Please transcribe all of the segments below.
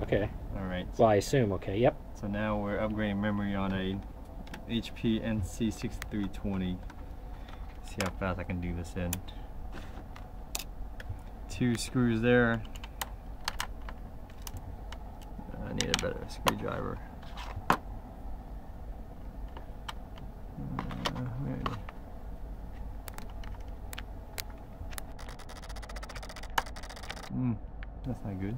Okay. Alright. Well, I assume, okay, yep. So now we're upgrading memory on a HP NC6320. See how fast I can do this in. 2 screws there. I need a better screwdriver. That's not good.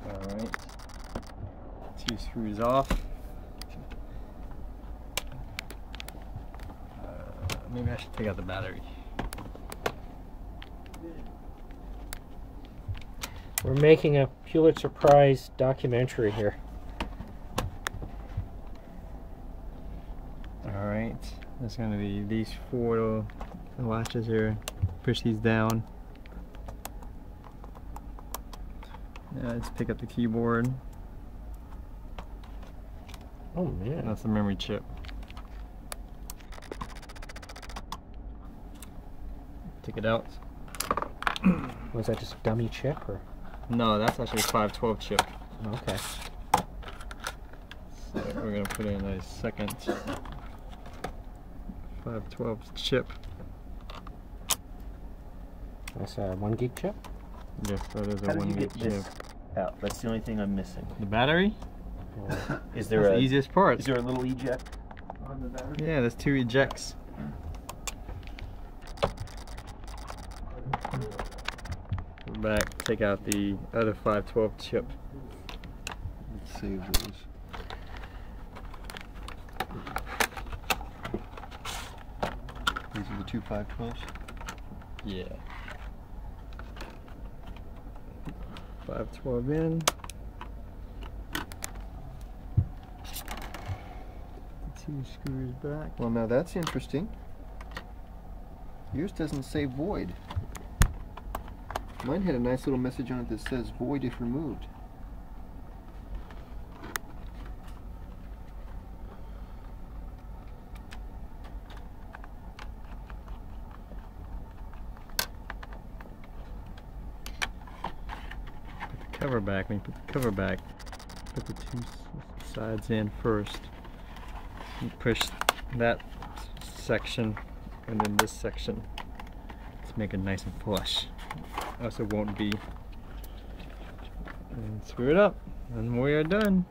Alright, 2 screws off. Maybe I should take out the battery. We're making a Pulitzer Prize documentary here. Alright, there's going to be these 4 latches here. Push these down. Yeah, let's pick up the keyboard. Oh man. That's the memory chip. Take it out. Was that just a dummy chip or? No, that's actually a 512 chip. Okay. So we're going to put in a second 512 chip. That's a 1 gig chip? Yes, that is a How did 1 you gig get this chip. out? That's the only thing I'm missing. The battery? Is there That's the easiest part. Is there a little eject on the battery? Yeah, there's 2 ejects. Go back, take out the other 512 chip. Let's save those. These are the 2 512s? Yeah. 512 in. 2 screws back. Well, now that's interesting. Yours doesn't say void. Mine had a nice little message on it that says void if removed. Put the cover back. When you put the cover back, put the 2 sides in first. You push that section and then this section to make it nice and flush. Else it won't be. And screw it up, and we are done.